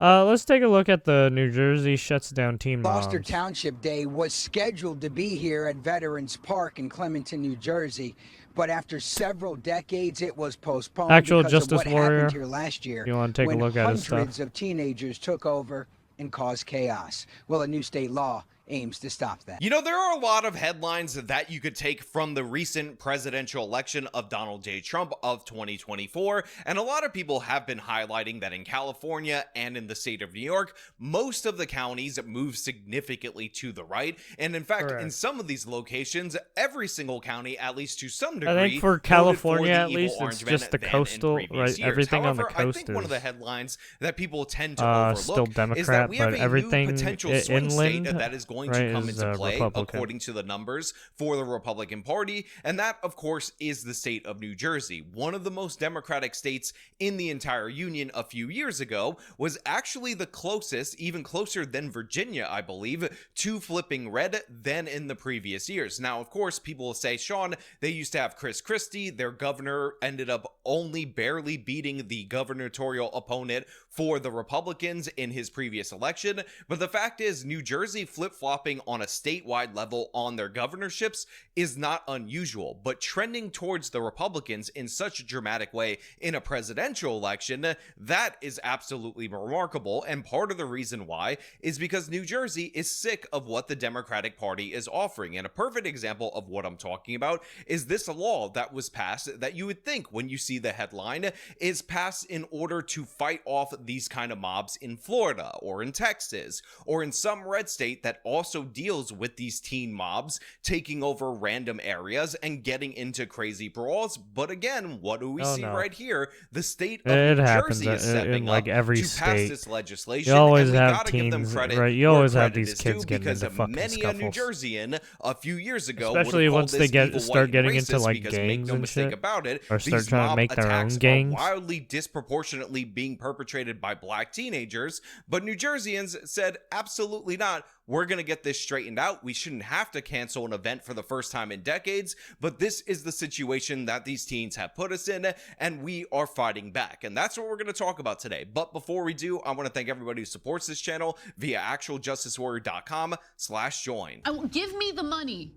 Let's take a look at the New Jersey shuts down teen Gloucester moms. Township Day was scheduled to be here at Veterans Park in Clementon, New Jersey, but after several decades, it was postponed Actual because Justice of what Warrior, happened here last year you want to take a when look at his stuff? hundreds of teenagers took over and caused chaos. Well, a new state law aims to stop that. You know, there are a lot of headlines that you could take from the recent presidential election of Donald J. Trump of 2024, and a lot of people have been highlighting that in California and in the state of New York, most of the counties move significantly to the right, and in fact, in some of these locations, every single county, at least to some degree, I think for California, at least, it's just the coastal, right? Everything on the coast I think is one of the headlines that people tend to overlook still Democrat, is that we have but a everything new potential swing state inland, that is going right, to come into play Republican. according to the numbers for the Republican Party, and that of course is the state of New Jersey. One of the most democratic states in the entire union a few years ago was actually the closest, even closer than Virginia, I believe, to flipping red than in the previous years. Now of course people will say, Sean, they used to have Chris Christie, their governor ended up only barely beating the gubernatorial opponent for the Republicans in his previous election, but the fact is New Jersey flip-flopping on a statewide level on their governorships is not unusual, but trending towards the Republicans in such a dramatic way in a presidential election, that is absolutely remarkable, and part of the reason why is because New Jersey is sick of what the Democratic Party is offering, and a perfect example of what I'm talking about is this law that was passed that you would think when you see the headline is passed in order to fight off these kind of mobs in Florida or in Texas or in some red state that also deals with these teen mobs taking over random areas and getting into crazy brawls. But again, what do we see right here? The state of New Jersey is stepping like up every to state. pass this legislation. You always and we have gotta give them teens, credit, right? You always have credit these is kids due, getting because into fucking many a New scuffles. Jerseyan a few years ago, Especially once they evil, start white, getting and into racist, like because gangs make no and mistake shit, about it, or start these trying to mob make their own attacks gangs. are wildly disproportionately being perpetrated by black teenagers. But New Jerseyans said, absolutely not. We're going to get this straightened out. We shouldn't have to cancel an event for the first time in decades, but this is the situation that these teens have put us in, and we are fighting back. And that's what we're going to talk about today. But before we do, I want to thank everybody who supports this channel via actualjusticewarrior.com/join. Give me the money.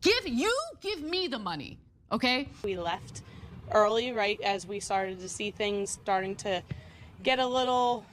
Give me the money, okay? We left early, right, as we started to see things starting to get a little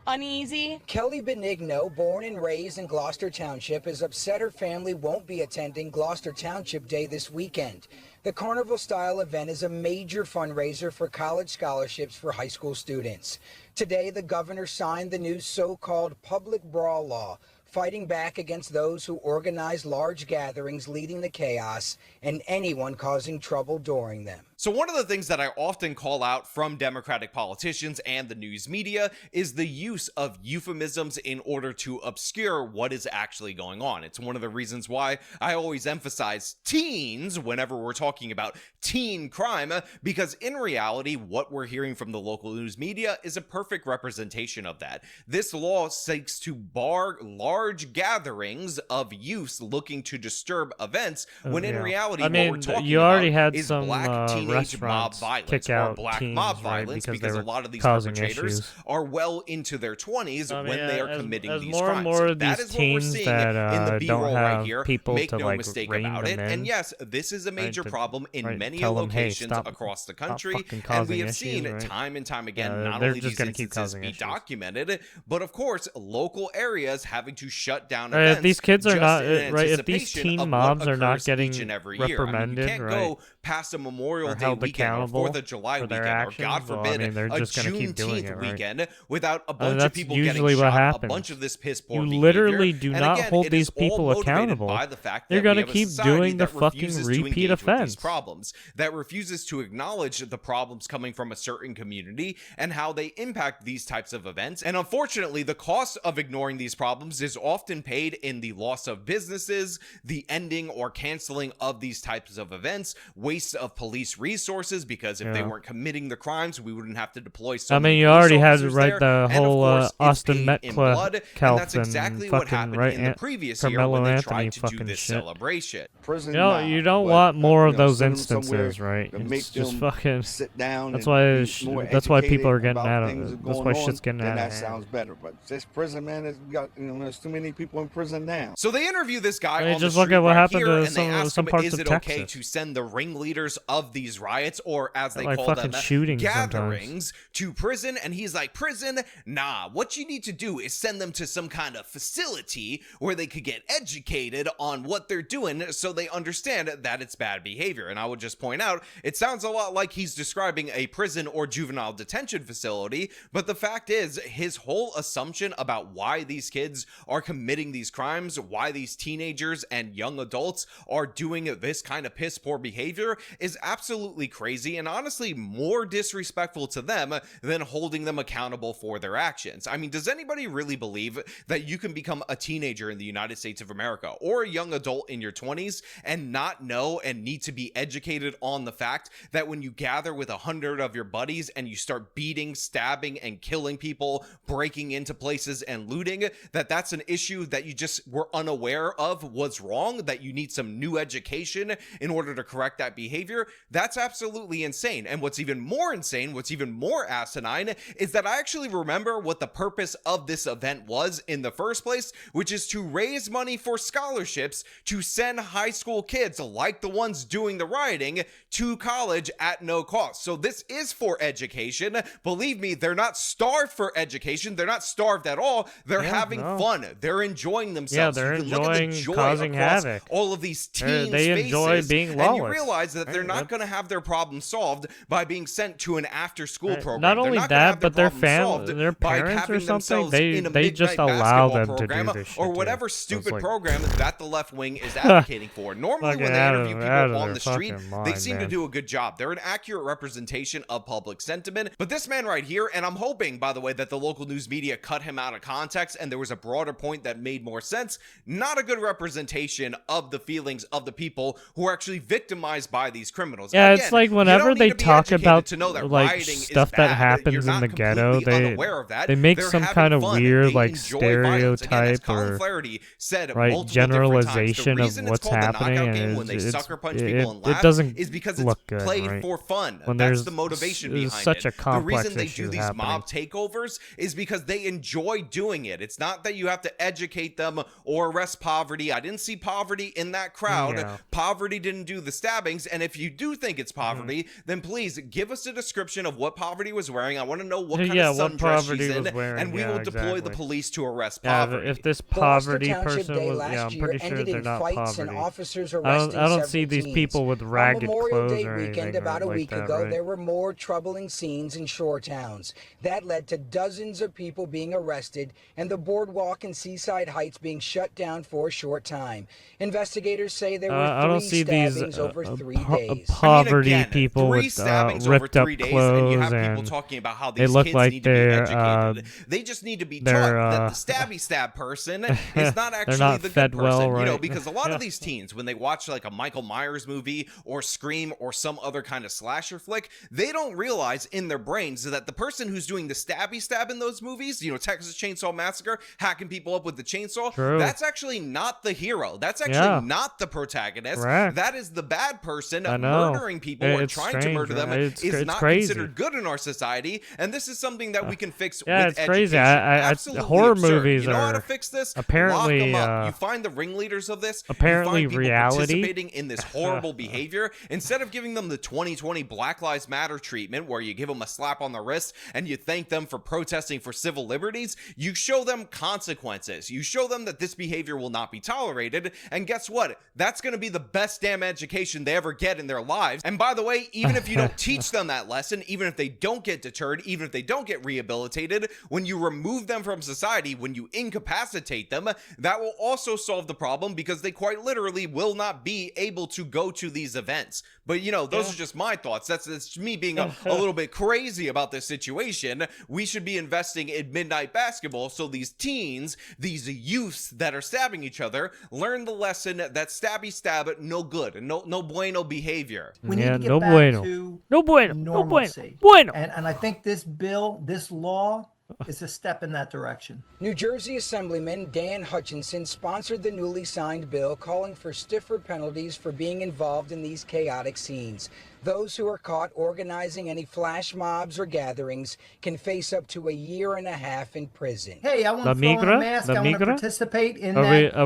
uneasy. Kelly Benigno, born and raised in Gloucester Township, is upset her family won't be attending Gloucester Township Day this weekend. The carnival-style event is a major fundraiser for college scholarships for high school students. Today, the governor signed the new so-called public brawl law, fighting back against those who organize large gatherings leading to chaos and anyone causing trouble during them. So one of the things that I often call out from Democratic politicians and the news media is the use of euphemisms in order to obscure what is actually going on. It's one of the reasons why I always emphasize teens whenever we're talking about teen crime, because in reality, what we're hearing from the local news media is a perfect representation of that. This law seeks to bar large gatherings of youths looking to disturb events, when in reality, what we're talking about is black teenage mob violence kick or out black teens, mob right, violence, because a lot of these causing perpetrators issues. are well into their 20s when they are committing these more crimes. and more of That these is what we're teens seeing that in the B-roll don't right have here. people Make to no like mistake rein about them it. in, And yes, this is a major problem in many tell them, hey, locations stop, across the stop country, fucking and we causing have issues, seen right? time and time again not they're only just these gonna keep instances causing be issues. documented, but of course local areas having to shut down Right, events. if these kids are just not in right, if these anticipation teen of what mobs are not occurs getting each and every year. I mean, you reprimanded, can't right, go past a Memorial or Day held weekend or accountable 4th of July for their weekend, or actions, God well, I forbid, mean, they're a just gonna keep doing Juneteenth it, right? weekend without a bunch of that's people usually getting what shot, a happens. bunch of this piss poor You behavior. literally do And not again, hold it is these all people motivated accountable. by the fact They're that gonna we have a keep society doing the that fucking refuses to repeat engage with offense. these problems, that refuses to acknowledge the problems coming from a certain community and how they impact these types of events. And unfortunately, the cost of ignoring these problems is often paid in the loss of businesses, the ending or canceling of these types of events, waste of police resources, because if they weren't committing the crimes, we wouldn't have to deploy so I many mean, you police already had officers right there. the And of whole course, it's Austin paid in Metcalf, blood, and that's exactly what happened right, in the previous year Carmelo when they Anthony tried to do fucking this shit. celebration. You don't want more of those send them somewhere instances, right? to make It's just them fucking. sit down. That's and why. be more That's why people are educated getting about out of things it. that are That's why going shit's on, getting then out that of hand. sounds better. But this prison, man, has got, there's too many people in prison now. So they interview this guy I mean, on just the look street at what right happened here, to and they ask some him, parts is of it okay Texas. to send the ringleaders of these riots, or as they Like call fucking them, shootings gatherings, to prison? And he's like, prison? Nah, what you need to do is send them to some kind of facility where they could get educated on what they're doing so they understand that it's bad behavior. And I would just point out, it sounds a lot like he's describing a prison or juvenile detention facility, but the fact is, his whole assumption about why these kids are committing these crimes, why these teenagers and young adults are doing this kind of piss poor behavior is absolutely crazy, and honestly more disrespectful to them than holding them accountable for their actions. I mean, does anybody really believe that you can become a teenager in the United States of America or a young adult in your 20s and not know and need to be educated on the fact that when you gather with 100 of your buddies and you start beating, stabbing, and killing people, breaking into places and looting, that's an issue that you just were unaware of was wrong, that you need some new education in order to correct that behavior? That's absolutely insane. And what's even more insane, what's even more asinine, is that I actually remember what the purpose of this event was in the first place, which is to raise money for scholarships to send high school kids like the ones doing the rioting to college at no cost. So this is for education. Believe me, they're not starved for education. They're not starved at all. They're having fun. They're enjoying themselves. Yeah, they're You can look at the enjoying joy causing across havoc. all of these teens' They enjoy faces, being and you lawless. realize that they're not going to have their problem solved by being sent to an after-school program. Not They're only not gonna have that, but their problem solved their by parents having or something, themselves in a they just midnight allow basketball them to program do this shit. or too. whatever So stupid it's like, program that the left wing is advocating for. Normally when Fucking they out interview of people on their the street, fucking they mind, seem to man. do a good job. They're an accurate representation of public sentiment. But this man right here, and I'm hoping, by the way, that the local news media cut him out of context and there was a broader point that made more sense, not a good representation of the feelings of the people who are actually victimized by these criminals. Yeah, Again, it's like you whenever don't need they to be talk educated about to know that like rioting is stuff that bad. happens You're in not the ghetto, completely unaware of that. they make They're some having kind of fun. weird They like enjoy violence. Again, as stereotype Colin or Flaherty said right multiple different generalization times, the of reason it's what's called the happening, knockout game and when they it's, sucker punch people and it laugh doesn't is because it's look good, played right? for fun. When That's there's the motivation behind such it. a complex The reason they do issue these happening. mob takeovers is because they enjoy doing it. It's not that you have to educate them or arrest poverty. I didn't see poverty in that crowd. Yeah. Poverty didn't do the stabbings. And if you do think it's poverty, then please give us a description of what poverty was wearing. I want to know what kind Yeah, of what sundress poverty she's in, was wearing, and we yeah, will deploy the exactly. police to arrest Yeah, poverty. if this Gloucester poverty Township person Day was, last yeah, I'm year pretty sure ended they're in not fights poverty. and officers I arresting don't see several these teens. people with On ragged Memorial clothes Day or weekend anything about a like week that, ago, right? there were more troubling scenes in shore towns. That led to dozens of people being arrested and the boardwalk in Seaside Heights being shut down for a short time. Investigators say there were I don't three see these stabbings over 3 days. poverty again, people 3 with stabbings ripped over up 3 days, clothes, and you have people and talking about how they these look kids like need to be they're, educated. They just need to be taught they're, that the stabby stab person is not actually not the fed good person. well, You know, right? because a lot of these teens, when they watch like a Michael Myers movie or Scream or some other kind of slasher flick, they don't realize in their brains that the person who's doing the stabby stab in those movies, you know, Texas Chainsaw Massacre, hacking people up with the chainsaw, True. that's actually not the hero. That's actually Yeah. not the protagonist. Correct. That is the bad person I know. murdering people or It's trying to strange, murder them right? It's is not crazy. considered good in our society, and this is something that we can fix Yeah, with it's education. crazy. Absolutely horror absurd. movies You know how to are fix this? apparently, Lock them up. You find the ringleaders of this. apparently you find people reality. participating in this horrible behavior. Instead of giving them the 2020 Black Lives Matter treatment, where you give them a slap on the wrist and you thank them for protesting for civil liberties, you show them consequences. You show them that this behavior will not be tolerated. And guess what? That's going to be the best damn education they ever get in their lives. And by the way, even if you don't teach them that lesson, even if they don't get deterred, even if they don't get rehabilitated, when you remove them from society, when you incapacitate them, that will also solve the problem, because they quite literally will not be able to go to these events. But you know, those are just my thoughts. That's me being a little bit crazy about this situation. We should be investing in midnight basketball so these teens, these youths that are stabbing each other, learn the lesson that stabby stab no good, no bueno behavior. We need Yeah, to get back to no bueno, normalcy. bueno. And I think this bill, this law, is a step in that direction. New Jersey Assemblyman Dan Hutchinson sponsored the newly signed bill calling for stiffer penalties for being involved in these chaotic scenes. Those who are caught organizing any flash mobs or gatherings can face up to 1.5 years in prison. Hey, I want La to throw on a migra? mask. La I want to migra? participate in Are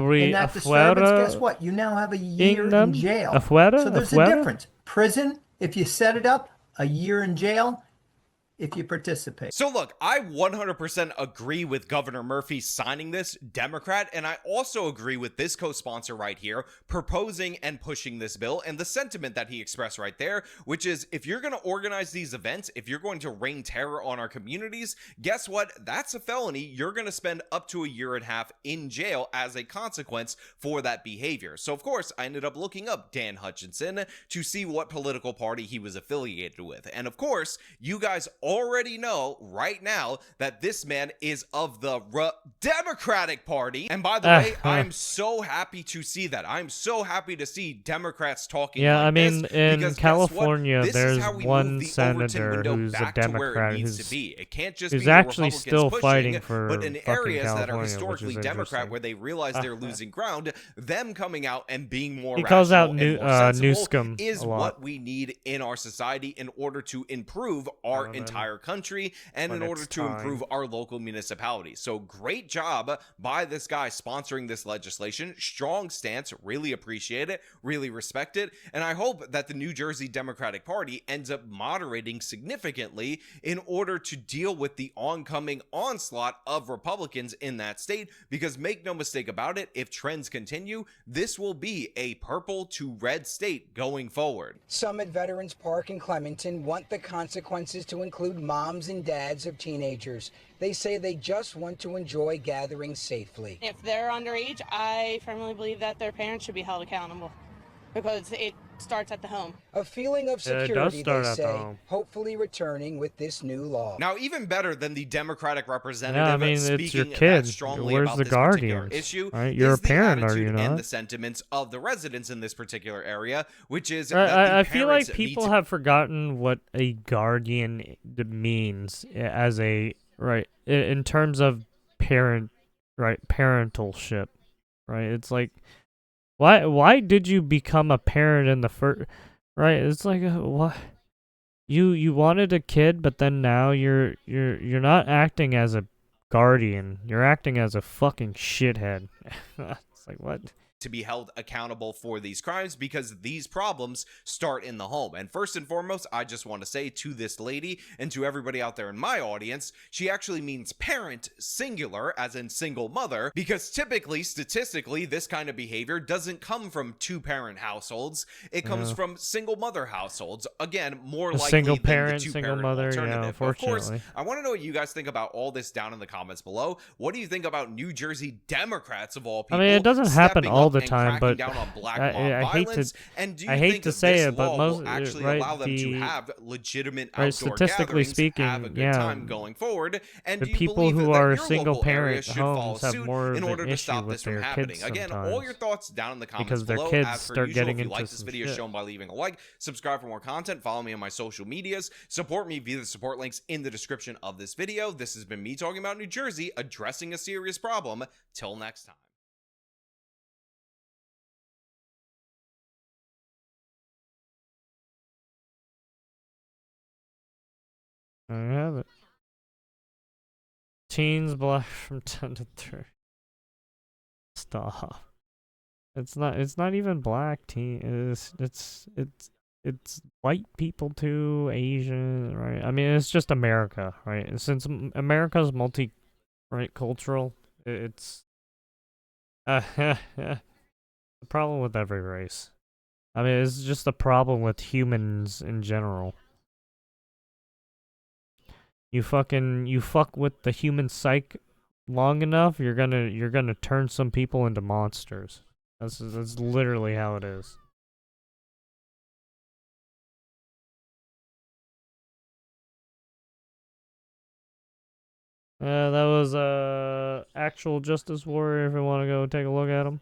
we that disturbance. afuera Guess what? You now have a year them? in jail. Afuera? So there's Afuera? a difference. Prison, if you set it up, a year in jail if you participate. So look, I 100% agree with Governor Murphy signing this, Democrat, and I also agree with this co-sponsor right here proposing and pushing this bill and the sentiment that he expressed right there, which is if you're going to organize these events, if you're going to rain terror on our communities, guess what? That's a felony. You're going to spend up to 1.5 years in jail as a consequence for that behavior. So of course, I ended up looking up Dan Hutchinson to see what political party he was affiliated with. And of course, you guys already know right now that this man is of the Democratic Party. And by the way, I'm so happy to see that. I'm so happy to see Democrats talking Yeah, like I mean, this, in because California, guess what? This is there's how we one move the senator Overton window who's a back to where it Democrat needs who's to be. It can't just who's be the actually Republicans still pushing, fighting for but in fucking areas that are California, which historically is Democrat, interesting. where they realize they're losing ground, them coming out and being more He calls out rational and more sensible Newscomb is a lot. what we need in our society in order to improve our entire country and in when order it's to time. improve our local municipalities. So great job by this guy sponsoring this legislation. Strong stance. Really appreciate it. Really respect it. And I hope that the New Jersey Democratic Party ends up moderating significantly in order to deal with the oncoming onslaught of Republicans in that state, because make no mistake about it, if trends continue, this will be a purple to red state going forward. Some at Veterans Park in Clementon want the consequences to include moms and dads of teenagers. They say they just want to enjoy gatherings safely. If they're underage, I firmly believe that their parents should be held accountable because it starts at the home. A feeling of Yeah, it security, does they start at the say, home. hopefully returning with this new law. Now, even better than the Democratic representative Yeah, I mean, speaking it's your that kid. strongly Where's about the this particular guardians? issue Right? You're is a parent, the are you attitude and not? the sentiments of the residents in this particular area, which is that the I feel like parents need people to- have forgotten what a guardian means as a right in terms of parentalship, right? It's like why did you become a parent in the first, right? It's like what you wanted a kid, but then now you're not acting as a guardian. You're acting as a fucking shithead. It's like what? to be held accountable for these crimes, because these problems start in the home. And first and foremost, I just want to say to this lady and to everybody out there in my audience, she actually means parent, singular, as in single mother, because typically, statistically, this kind of behavior doesn't come from two-parent households. It comes from single mother households. Again, more likely single than parent, the single two-parent mother, alternative. yeah, Of course, unfortunately. I want to know what you guys think about all this down in the comments below. What do you think about New Jersey Democrats of all people? I mean, it doesn't happen stepping all up the and time, cracking but down on black I mob hate violence? to- And do you I hate think to that say this it, but law most will actually right, allow them to the- have legitimate right, outdoor statistically gatherings, speaking, have a good yeah, time going forward? And the do you people believe who that are your single local area parent should follow homes have suit more in of order an to issue stop with this from their happening? kids Again, all sometimes. your thoughts down in the comments Because their below. kids As per start usual, getting if you like into this some video, shit. show them by leaving a like, subscribe for more content, follow me on my social medias, support me via the support links in the description of this video. This has been me talking about New Jersey, addressing a serious problem. Till next time. I have it. Teens black from 10 to 3. Stop. It's not even black teen. It's white people too, Asian, right? I mean, it's just America, right? And since America's cultural, it's the problem with every race. I mean, it's just a problem with humans in general. You fuck with the human psyche long enough, you're gonna turn some people into monsters. That's literally how it is. That was actual Justice Warrior. If you want to go take a look at him.